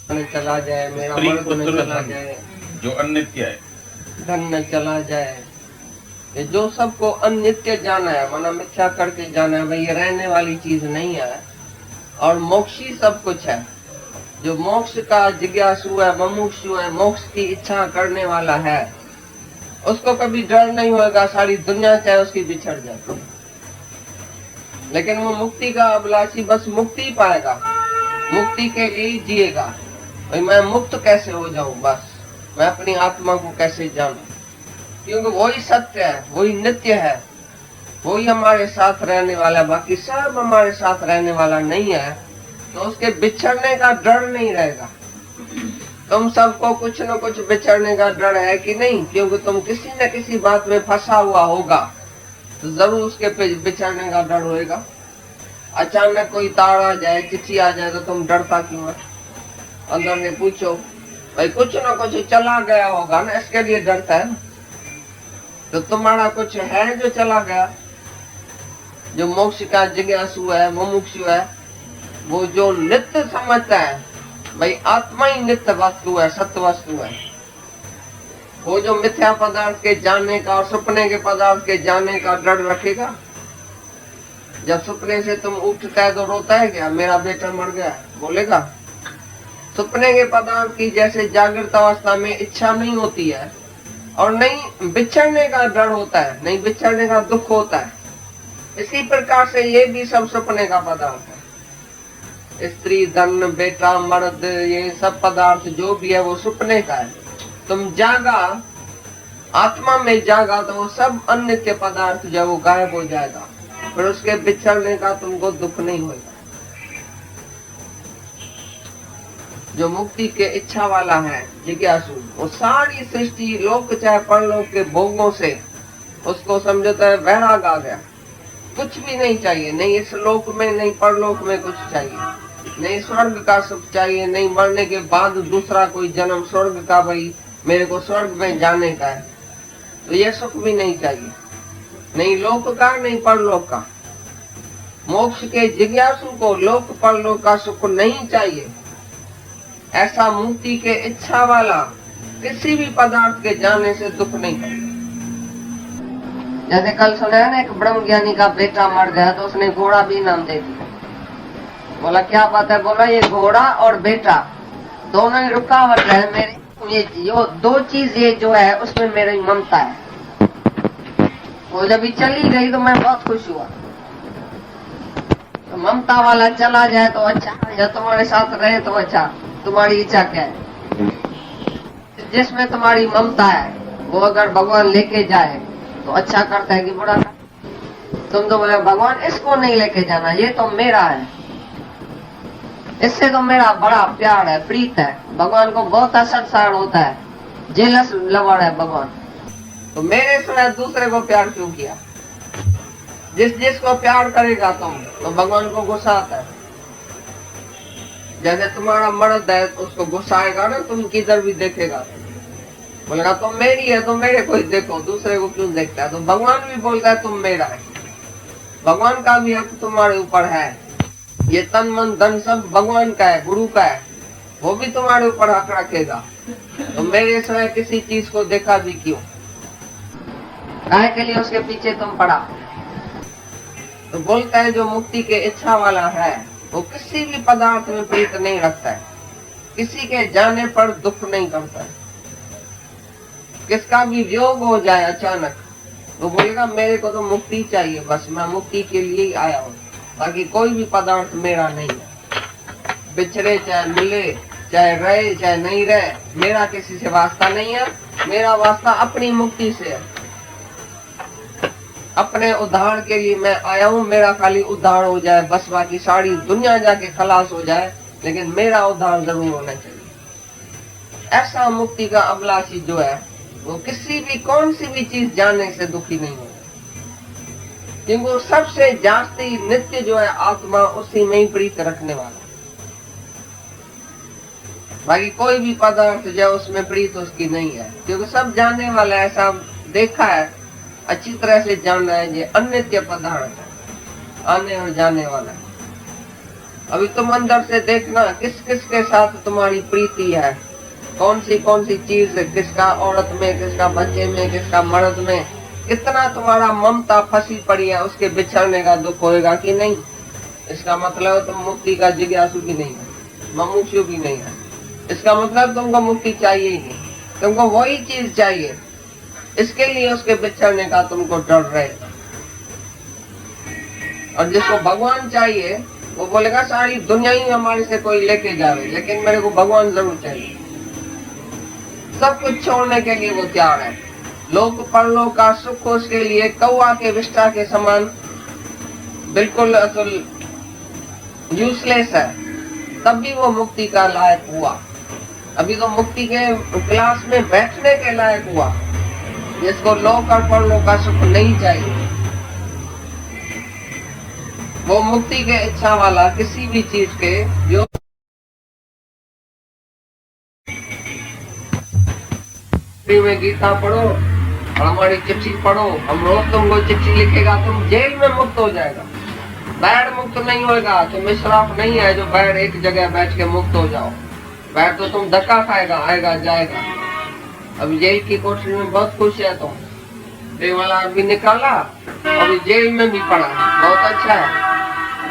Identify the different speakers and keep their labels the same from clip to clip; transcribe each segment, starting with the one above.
Speaker 1: चला जाए, मेरा
Speaker 2: स्त्री
Speaker 1: मर्द न
Speaker 2: पुत्र
Speaker 1: चला
Speaker 2: धन
Speaker 1: जाए,
Speaker 2: जो अनित्य है,
Speaker 1: धन न चला जाए, ये जो सबको अनित्य जाना है, माना मिथ्या करके जाना है, भाई ये रहने वाली चीज नहीं है। और मोक्षी सब कुछ है, जो मोक्ष का जिज्ञासु है, मुमुक्षु है, मोक्ष की इच्छा करने वाला है, उसको कभी डर नहीं होगा, सारी दुनिया चाहे उसकी बिछड़ जाए, लेकिन वो मुक्ति का अभिलाषी बस मुक्ति पाएगा, मुक्ति के लिए जिएगा। भाई मैं मुक्त कैसे हो जाऊं, बस मैं अपनी आत्मा को कैसे जानूं, क्योंकि वही सत्य है, वही नित्य है, वही हमारे साथ रहने वाला है, बाकी सब हमारे साथ रहने वाला नहीं है, तो उसके बिछड़ने का डर नहीं रहेगा। तुम सबको कुछ न कुछ बिछड़ने का डर है कि नहीं, क्योंकि तुम किसी न किसी बात में फंसा हुआ होगा, तो जरूर उसके बिछड़ने का डर होएगा। अचानक कोई तार आ जाए, चिट्ठी आ जाए, तो तुम डरता क्यों है? अंदर में पूछो, भाई कुछ न कुछ चला गया होगा ना, इसके लिए डरता है ना। तो तुम्हारा कुछ है जो चला गया, जो मोक्ष का जिज्ञासु है, मुमुक्षु है, वो जो नित्य समझता है, भाई आत्मा ही नित्य वस्तु है, सत्य वस्तु है, वो जो मिथ्या पदार्थ के जानने का और सपने के पदार्थ के जानने का डर रखेगा। जब सपने से तुम उठता है तो रोता है क्या, मेरा बेटा मर गया, बोलेगा? सपने के पदार्थ की जैसे जागृत अवस्था में इच्छा नहीं होती है, और नहीं बिछड़ने का डर होता है, नहीं बिछड़ने का दुख होता है, इसी प्रकार से ये भी सब सपने का पदार्थ है। स्त्री, धन, बेटा, मर्द, ये सब पदार्थ जो भी है वो सपने का है। तुम जागा, आत्मा में जागा, तो वो सब अनित्य पदार्थ जो वो गायब हो जाएगा, फिर उसके बिछड़ने का तुमको दुख नहीं होगा। जो मुक्ति के इच्छा वाला है, जिज्ञासु, वो सारी सृष्टि लोक चाहे परलोक के भोगों से उसको समझता है वैराग आ गया, कुछ भी नहीं चाहिए, नहीं इस लोक में नहीं परलोक में कुछ चाहिए, नहीं स्वर्ग का सुख चाहिए, नहीं मरने के बाद दूसरा कोई जन्म स्वर्ग का, भाई मेरे को स्वर्ग में जाने का है, तो ये सुख भी नहीं चाहिए, नहीं लोक का नहीं परलोक का। मोक्ष के जिज्ञासु को लोक परलोक का सुख नहीं चाहिए। ऐसा मुक्ति के इच्छा वाला किसी भी पदार्थ के जाने से दुख नहीं करता। जैसे कल सुना है ना, एक ब्रह्म ज्ञानी का बेटा मर गया तो उसने घोड़ा भी नाम दे दिया। बोला क्या बात है? बोला ये घोड़ा और बेटा दोनों ही रुकावट है मेरे, ये दो चीज ये जो है उसमें मेरी ममता है। वो जब चली गई तो मैं बहुत खुश हुआ। तो ममता वाला चला जाए तो अच्छा, या तुम्हारे साथ रहे तो अच्छा, तुम्हारी इच्छा क्या है? जिसमें तुम्हारी ममता है वो अगर भगवान लेके जाए तो अच्छा करता है कि बुरा करता है? तुम तो बोले भगवान इसको नहीं लेके जाना, ये तो मेरा है, इससे तो मेरा बड़ा प्यार है, प्रीत है। भगवान को बहुत असरसार होता है, जेलस लवर है भगवान। तो मेरे से दूसरे को प्यार क्यों किया? जिसको प्यार करेगा तुम तो भगवान को गुस्सा आता है। जैसे तुम्हारा मर्द है तो उसको गुस्सा आएगा ना, तुम किधर भी देखेगा, बोलेगा तुम मेरी है, तुम मेरे को ही देखो, दूसरे को क्यों देखता है? तो भगवान भी बोलता है तुम मेरा है, भगवान का भी हक तुम्हारे ऊपर है। ये तन मन धन सब भगवान का है, गुरु का है, वो भी तुम्हारे ऊपर हक रखेगा। तो मेरे समय किसी चीज को देखा भी क्यों? काहे के लिए उसके पीछे तुम पड़ा? तो बोलता है जो मुक्ति के इच्छा वाला है वो किसी भी पदार्थ में प्रीत नहीं रखता है, किसी के जाने पर दुख नहीं करता है। किसका भी वियोग हो जाए अचानक तो बोलेगा मेरे को तो मुक्ति चाहिए, बस मैं मुक्ति के लिए ही आया हूँ, बाकी कोई भी पदार्थ मेरा नहीं है। बिछड़े चाहे मिले, चाहे रहे चाहे नहीं रहे, मेरा किसी से वास्ता नहीं है। मेरा वास्ता अपनी मुक्ति से है, अपने उद्धार के लिए मैं आया हूँ। मेरा खाली उद्धार हो जाए बस, बाकी सारी दुनिया जाके खलास हो जाए, लेकिन मेरा उद्धार जरूर होना चाहिए। ऐसा मुक्ति का अभिलाषी जो है वो किसी भी कौन सी भी चीज जानने से दुखी नहीं होगा, क्योंकि वो सबसे जास्ती नित्य जो है आत्मा, उसी में ही प्रीत रखने वाला। बाकी कोई भी पदार्थ जो उसमें प्रीत उसकी नहीं है, क्योंकि सब जानने वाला ऐसा देखा है, अच्छी तरह से जानना है, ये अनित्य पदार्थ है, आने और जाने वाला है। अभी तुम अंदर से देखना किस किस के साथ तुम्हारी प्रीति है, कौन सी चीज है, किसका औरत में, किसका बच्चे में, किसका मर्द में, कितना तुम्हारा ममता फंसी पड़ी है, उसके बिछड़ने का दुख होएगा कि नहीं। इसका मतलब तुम मुक्ति का जिज्ञासु भी नहीं है, ममुक्षु भी नहीं है। इसका मतलब तुमको मुक्ति चाहिए ही नहीं, तुमको वही चीज चाहिए, इसके लिए उसके बिछड़ने का तुमको डर रहे। और जिसको भगवान चाहिए वो बोलेगा सारी दुनिया ही हमारे से कोई लेके जावे, लेकिन मेरे को भगवान जरूर चाहिए। सब कुछ छोड़ने के लिए वो तैयार है। लोक परलोक का सुख उसके लिए कौआ के विष्ठा के समान बिल्कुल यूजलेस है, तब भी वो मुक्ति का लायक हुआ। अभी तो मुक्ति के क्लास में बैठने के लायक हुआ, जिसको लोक और परलोक का सुख नहीं चाहिए। वो मुक्ति के इच्छा वाला किसी भी चीज के जो में गीता पढ़ो और हमारी चिट्ठी पढ़ो, हम रोज तुमको चिट्ठी लिखेगा, तुम जेल में मुक्त हो जाएगा। बैर मुक्त नहीं होगा, तुम इशराफ नहीं है जो बैर एक जगह बैठ के मुक्त हो जाओ। बैर तो तुम धक्का खाएगा, आएगा जाएगा। अभी जेल की कोठरी में बहुत खुश है तुम, ये वाला भी निकाला, अभी जेल में भी पड़ा, बहुत अच्छा है।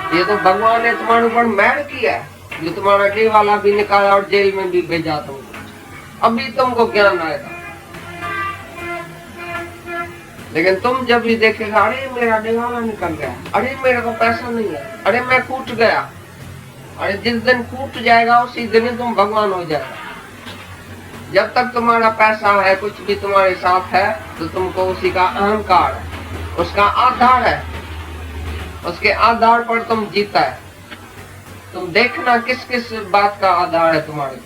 Speaker 1: ये तो भगवान ने तुम्हारे ऊपर मेहर किया है, जो तुम्हारा डे वाला भी निकाला और जेल में भी भेजा तुमको। अभी तुमको ज्ञान आएगा, लेकिन तुम जब भी देखेगा अरे मेरा डे वाला निकल गया, अरे मेरे को पैसा नहीं है, अरे मैं कूट गया, अरे जिस दिन कूट जाएगा उसी दिन तुम भगवान हो जाएगा। जब तक तुम्हारा पैसा है, कुछ भी तुम्हारे साथ है, तो तुमको उसी का अहंकार है, उसका आधार है, उसके आधार पर तुम जीता है। तुम देखना किस किस बात का आधार है तुम्हारे।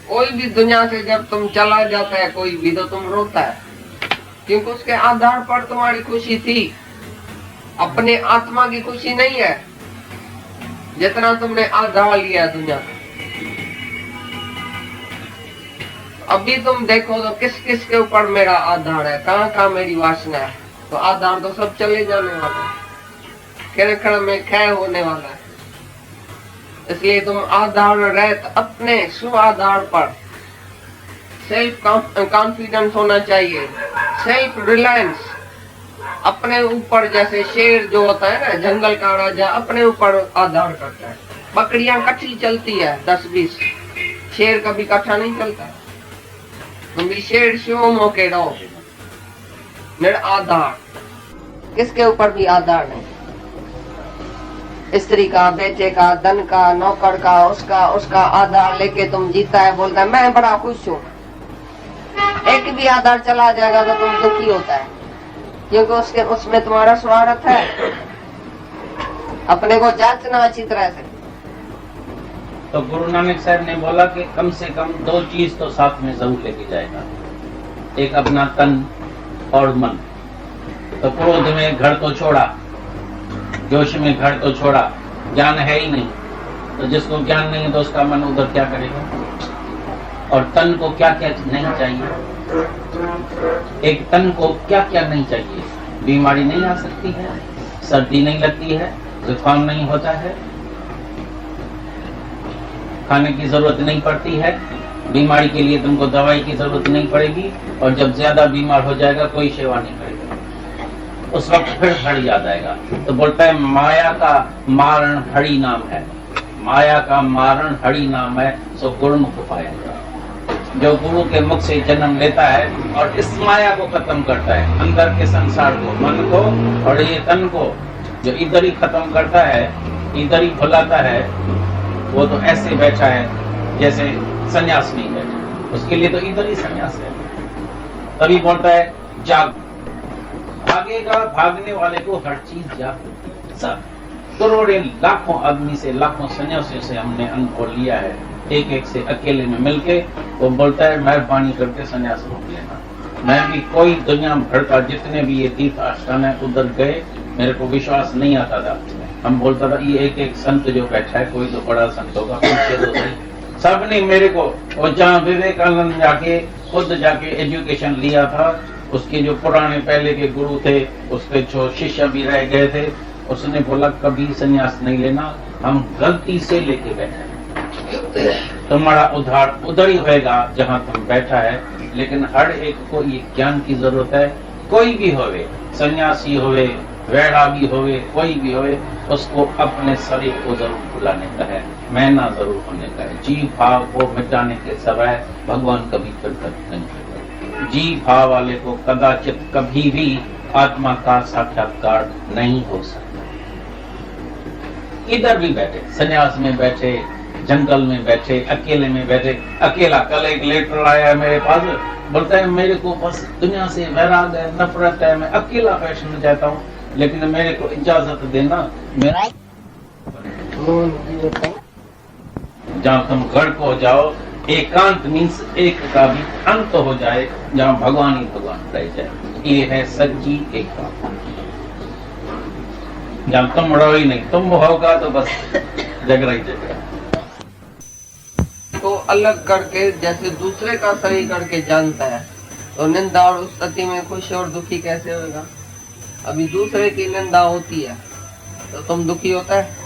Speaker 1: कोई भी दुनिया से जब तुम चला जाता है कोई भी, तो तुम रोता है, क्योंकि उसके आधार पर तुम्हारी खुशी थी। अपने आत्मा की खुशी नहीं है, जितना तुमने आधार लिया है दुनिया का। अभी तुम देखो तो किस किस के ऊपर मेरा आधार है, कहाँ कहाँ मेरी वासना है, तो आधार तो सब चले जाने वाला है, क्षण में क्षय होने वाला है। इसलिए तुम आधार रहते अपने स्व आधार पर सेल्फ कॉन्फिडेंस होना चाहिए, सेल्फ रिलायंस अपने ऊपर। जैसे शेर जो होता है ना, जंगल का राजा अपने ऊपर आधार करता है। बकरियां कट्ठी चलती है 10-20, शेर कभी कट्ठा नहीं चलता। तुम भी शेर शिव मौके रहो, मेरा आधार, किसके ऊपर भी आधार नहीं। स्त्री का, बेटे का, धन का, नौकर का, उसका आधार लेके तुम जीता है, बोलता है मैं बड़ा खुश हूँ। एक भी आधार चला जाएगा तो तुम दुखी होता है, क्योंकि उसमें तुम्हारा स्वार्थ है। अपने को जांचना अच्छी तरह से।
Speaker 2: तो गुरु नानक साहब ने बोला कि कम से कम 2 चीज तो साथ में जरूर लेके जाएगा, एक अपना तन और मन। तो क्रोध में घर तो छोड़ा, जोश में घर तो छोड़ा, ज्ञान है ही नहीं, तो जिसको ज्ञान नहीं है तो उसका मन उधर क्या करेगा। और तन को क्या क्या नहीं चाहिए, एक तन को क्या क्या नहीं चाहिए। बीमारी नहीं आ सकती है, सर्दी नहीं लगती है, जुकाम नहीं होता है, खाने की जरूरत नहीं पड़ती है, बीमारी के लिए तुमको दवाई की जरूरत नहीं पड़ेगी, और जब ज्यादा बीमार हो जाएगा कोई सेवा नहीं करेगा, उस वक्त फिर हड़ याद आएगा। तो बोलता है माया का मारण हरि नाम है, माया का मारण हरि नाम है, सो गुरुमुख पाएगा। जो गुरु के मुख से जन्म लेता है और इस माया को खत्म करता है, अंदर के संसार को, मन को और ये तन को, जो इधर ही खत्म करता है, इधर ही भुलाता है, वो तो ऐसे बैठा है जैसे सन्यास नहीं बैठा, उसके लिए तो इधर ही सन्यास है। तभी बोलता है जाग, भागेगा भागने वाले को हर चीज जाग। सब करोड़ों लाखों आदमी से, लाखों सन्यासियों से हमने अनुभव लिया है, एक एक से अकेले में मिलके। वो बोलता है मेहरबानी करके सन्यास रोक लेना। मैं भी कोई दुनिया भर का जितने भी ये तीर्थ आश्रम है उधर गए, मेरे को विश्वास नहीं आता था। हम बोलता था ये एक एक संत जो बैठा है कोई तो बड़ा संत होगा, पूछे तो सही। सबने मेरे को, और जहाँ विवेकानंद जाके खुद जाके एजुकेशन लिया था, उसके जो पुराने पहले के गुरु थे, उसके जो शिष्य भी रह गए थे, उसने बोला कभी संन्यास नहीं लेना, हम गलती से लेके बैठे, तुम्हारा उद्धार उधर ही होएगा जहां तुम बैठा है। लेकिन हर एक को ये ज्ञान की जरूरत है, कोई भी होवे, सन्यासी होवे, वैरागी होवे, कोई भी होवे, उसको अपने शरीर को जरूर भुलाने का है, मैना जरूर होने का है। जीव भाव को मिटाने के समय भगवान कभी प्रकट नहीं होगा। जीव भाव वाले को कदाचित कभी भी आत्मा का साक्षात्कार नहीं हो सकता। इधर भी बैठे, सन्यास में बैठे, जंगल में बैठे, अकेले में बैठे। अकेला कल एक लेटर आया है मेरे पास, बोलता है मेरे को बस दुनिया से वैराग है, नफरत है, मैं अकेला बैठना चाहता हूँ, लेकिन मेरे को इजाजत देना, मेरा जहाँ तुम घर को जाओ, एकांत मीन्स एक का भी अंत हो जाए, जहाँ भगवान ही भगवान रह जाए, ये है सच्ची एकांत। जहाँ तुम रहो ही नहीं, तुम होगा तो बस जगह ही जगह
Speaker 1: को अलग करके जैसे दूसरे का सही करके जानता है, तो निंदा और स्तुति में खुश और दुखी कैसे होगा? अभी दूसरे की निंदा होती है तो तुम दुखी होता है,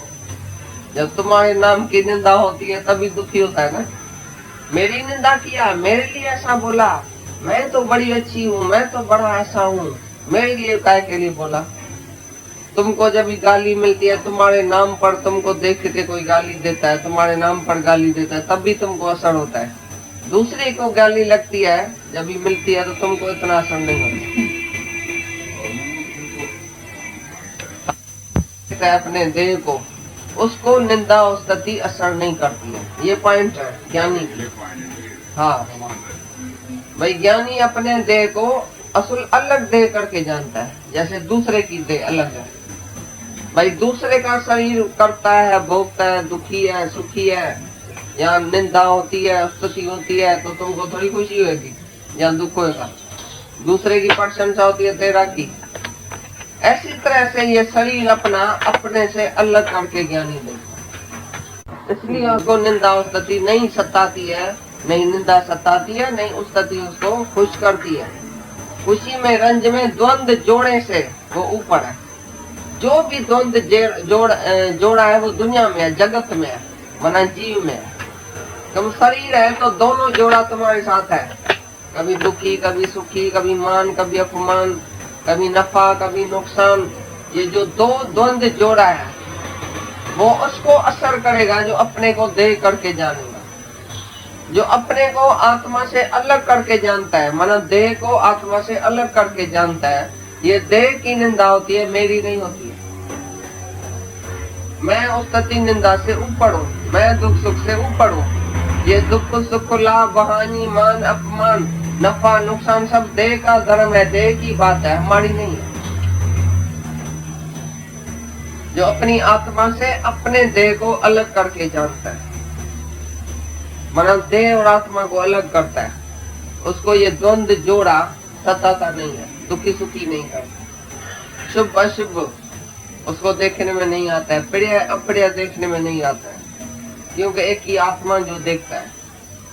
Speaker 1: जब तुम्हारे नाम की निंदा होती है तभी दुखी होता है ना। मेरी निंदा किया, मेरे लिए ऐसा बोला, मैं तो बड़ी अच्छी हूँ, मैं तो बड़ा ऐसा हूँ, मेरे लिए काय के लिए बोला। तुमको जब भी गाली मिलती है, तुम्हारे नाम पर तुमको देख के कोई गाली देता है, तुम्हारे नाम पर गाली देता है, तब भी तुमको असर होता है। दूसरे को गाली लगती है जब भी मिलती है तो तुमको इतना असर नहीं होता। अपने देह को, उसको निंदा और स्तुति असर नहीं करती है। ये पॉइंट है ज्ञानी की। हाँ भाई, ज्ञानी अपने देह को असल अलग देह करके जानता है, जैसे दूसरे की देह अलग है। भाई दूसरे का शरीर करता है, भोगता है, दुखी है, सुखी है, यहाँ निंदा होती है, स्तुति होती है, तो तुमको थोड़ी खुशी होगी, यहाँ दुख होगा। दूसरे की प्रशंसा होती है, तेरा की। ऐसी तरह से ये शरीर अपना अपने से अलग करके ज्ञानी देखता, इसलिए उसको निंदा और स्तुति नहीं सताती है, नहीं निंदा सताती है, नहीं स्तुति उसको खुश करती है। खुशी में, रंज में द्वंद जोड़े से वो ऊपर है। जो भी द्वंद जोड़ा है वो दुनिया में है, जगत में है, मना जीव में है। तुम शरीर है तो दोनों जोड़ा तुम्हारे साथ है, कभी दुखी, कभी सुखी, कभी मान, कभी अपमान, कभी नफा, कभी नुकसान। ये जो दो द्वंद जोड़ा है वो उसको असर करेगा जो अपने को देह करके जानेगा, जो अपने को आत्मा से अलग करके जानता है, माना देह को आत्मा से अलग करके जानता है। ये देह की निंदा होती है, मेरी नहीं होती है। मैं उस स्तुति निंदा से ऊपर हूँ, मैं दुख सुख से ऊपर हूँ। ये दुख सुख, लाभ हानि, मान अपमान, नफा नुकसान सब देह का धर्म है, देह की बात है, हमारी नहीं है। जो अपनी आत्मा से अपने देह को अलग करके जानता है, माना देह और आत्मा को अलग करता है, उसको ये द्वंद जोड़ा सताता नहीं है, दुखी सुखी नहीं करता। शुभ अशुभ उसको देखने में नहीं आता है, प्रिय अप्रिय देखने में नहीं आता है, क्योंकि एक ही आत्मा जो देखता है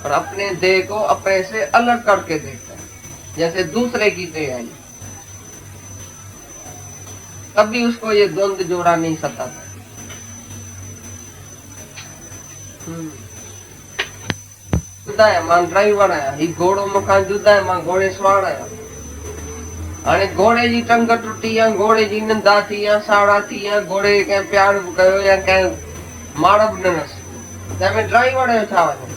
Speaker 1: और अपने देह को अपने से अलग करके देखता है, जैसे दूसरे की देह है, तभी उसको ये द्वंद जोड़ा नहीं सताता। जुदा है, मां ड्राइवर है, ही घोड़ो मकान जुदा है, मां घोड़े सवार है। हाणे घोड़े जी टंग टुटी या घोड़े जी निंदा थी या साड़ा थी या घोड़े के प्यार कयो या के मारब नस, तमे ड्राइवर है छा वने,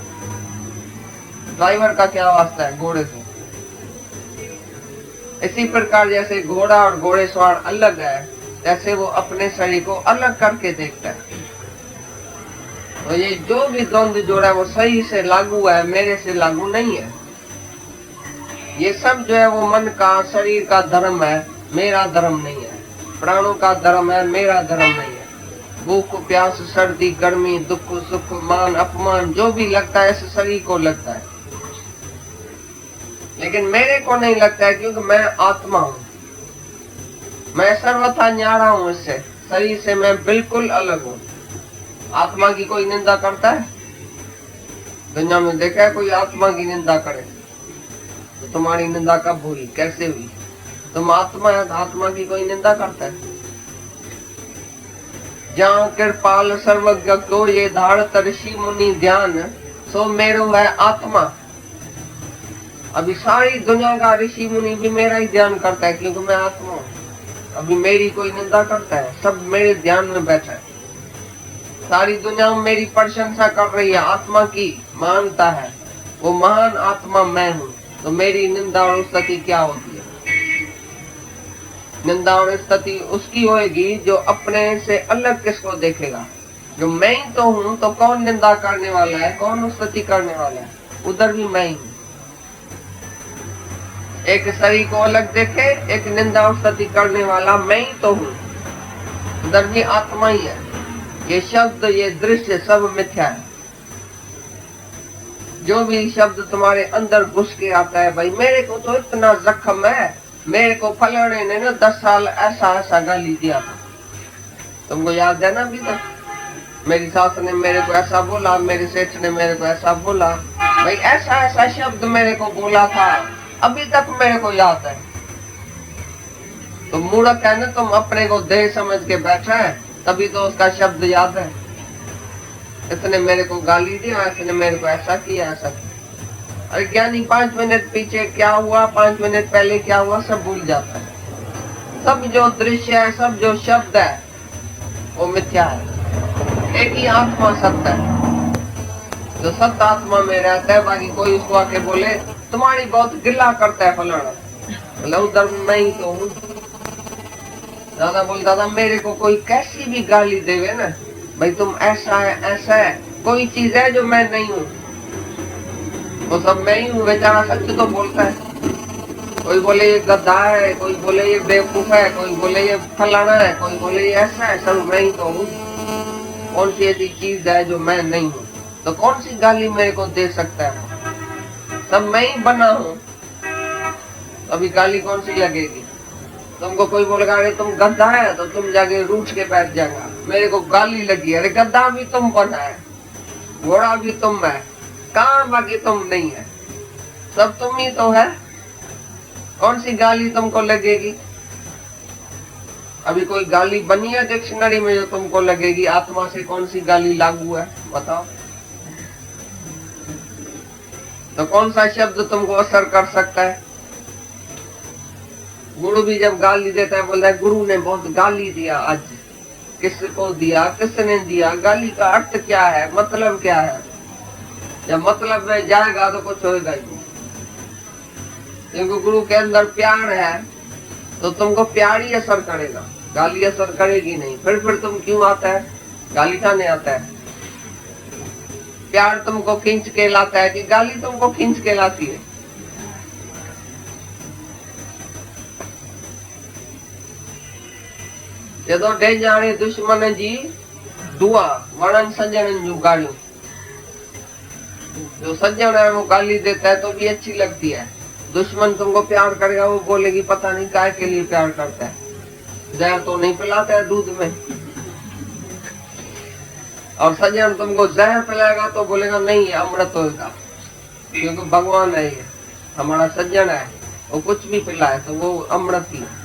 Speaker 1: ड्राइवर का क्या वास्ता है घोड़े से। इसी प्रकार जैसे घोड़ा और घोड़े सवार अलग है, जैसे वो अपने शरीर को अलग करके देखता है। तो ये जो भी द्वंद जोड़ा है वो सही से लागू है, मेरे से लागू नहीं है। ये सब जो है वो मन का, शरीर का धर्म है, मेरा धर्म नहीं है। प्राणों का धर्म है, मेरा धर्म नहीं है। भूख प्यास, सर्दी गर्मी, दुख सुख, मान अपमान जो भी लगता है इस शरीर को लगता है, लेकिन मेरे को नहीं लगता है, क्योंकि मैं आत्मा हूँ। मैं सर्वथा न्यारा हूँ, इससे शरीर से मैं बिल्कुल अलग हूँ। आत्मा की कोई निंदा करता है? दुनिया में देखा है कोई आत्मा की निंदा करे? तो तुम्हारी निंदा कब हुई, कैसे हुई? तुम आत्मा है, आत्मा की कोई निंदा करता है? जहाँ कृपाल सर्वज्ञ को ये धारत ऋषि मुनि ध्यान, सो मेरो है आत्मा। अभी सारी दुनिया का ऋषि मुनि भी मेरा ही ध्यान करता है, क्योंकि मैं आत्मा हूँ। अभी मेरी कोई निंदा करता है? सब मेरे ध्यान में बैठा है। सारी दुनिया मेरी प्रशंसा कर रही है, आत्मा की मानता है, वो महान आत्मा मैं हूँ। तो मेरी निंदा और स्तुति क्या होती है? निंदा और स्तुति उसकी होगी जो अपने से अलग किसको देखेगा। जो मैं ही तो हूँ, तो कौन निंदा करने वाला है, कौन स्तुति करने वाला है? उधर भी मैं ही हूँ। एक शरीर को अलग देखे, एक निंदा और स्तुति करने वाला मैं ही तो हूँ, उधर भी आत्मा ही है। ये शब्द, ये दृश्य सब मिथ्या है। जो भी शब्द तुम्हारे अंदर घुस के आता है, भाई मेरे को तो इतना जख्म है, मेरे को फलाने ने ना 10 साल ऐसा ऐसा गाली दिया था, तुमको याद है ना? अभी तक मेरी सास ने मेरे को ऐसा बोला, मेरे सेठ ने मेरे को ऐसा बोला, भाई ऐसा ऐसा शब्द मेरे को बोला था, अभी तक मेरे को याद है। तो मूर्ख है ना तुम, अपने को देह समझ के बैठा है, तभी तो उसका शब्द याद है। इसने मेरे को गाली दिया, इसने मेरे को ऐसा किया, ऐसा किया। अरे ज्ञानी 5 मिनट पीछे क्या हुआ, 5 मिनट पहले क्या हुआ, सब भूल जाता है। सब जो दृश्य है, सब जो शब्द है, वो मिथ्या है। एक ही आत्मा सत्य है, जो सत्य आत्मा में रहता है। बाकी कोई उसको आके बोले तुम्हारी बहुत गिला करता है फलाना, मतलब उधर मैं ही तो हूँ। दादा बोलता था मेरे को कोई कैसी भी गाली देवे ना, भाई तुम ऐसा है ऐसा है, कोई चीज है जो मैं नहीं हूँ, वो सब मैं ही हूँ। बेचारा सच तो बोलता है। कोई बोले ये गद्दा है, कोई बोले ये बेवकूफ है, कोई बोले ये फलाना है, कोई बोले ये ऐसा है, सब मैं ही तो हूँ। कौन सी ऐसी चीज है जो मैं नहीं हूँ? तो कौन सी गाली मेरे को दे सकता है? सब मैं ही बना हूँ, अभी गाली कौन सी लगेगी? तुमको कोई बोलेगा अरे तुम गद्दा है, तो तुम जाके रूठ के बैठ जाएगा, मेरे को गाली लगी, अरे गद्दा भी तुम बना है, घोड़ा भी तुम है, कहाँ बाकी तुम नहीं है, सब तुम ही तो है। कौन सी गाली तुमको लगेगी? अभी कोई गाली बनी है डिक्शनरी में जो तुमको लगेगी? आत्मा से कौन सी गाली लागू है बताओ? तो कौन सा शब्द तुमको असर कर सकता है? गुरु भी जब गाली देता है, बोलता है गुरु ने बहुत गाली दिया आज। किसको दिया, किसने दिया? गाली का अर्थ क्या है, मतलब क्या है? जब मतलब में जाएगा तो कुछ होगा ही। क्योंकि गुरु के अंदर प्यार है, तो तुमको प्यार ही असर करेगा, गाली असर करेगी नहीं। फिर तुम क्यों आता है? गाली खाने आता है। प्यार तुमको खींच के लाता है कि गाली तुमको खींच के लाती है? ये तो डे जाने दुश्मन जी दुआ वणन सज्जन जो गालियों, जो सज्जन है वो गाली देता है तो भी अच्छी लगती है। दुश्मन तुमको प्यार करेगा, वो बोलेगी पता नहीं काय के लिए प्यार करता है, जहर तो नहीं पिलाता है दूध में। और सज्जन तुमको जहर पिलाएगा तो बोलेगा नहीं ये अमृत होगा, क्योंकि भगवान है, ये हमारा सज्जन है, वो कुछ भी पिलाए तो वो अमृत ही है।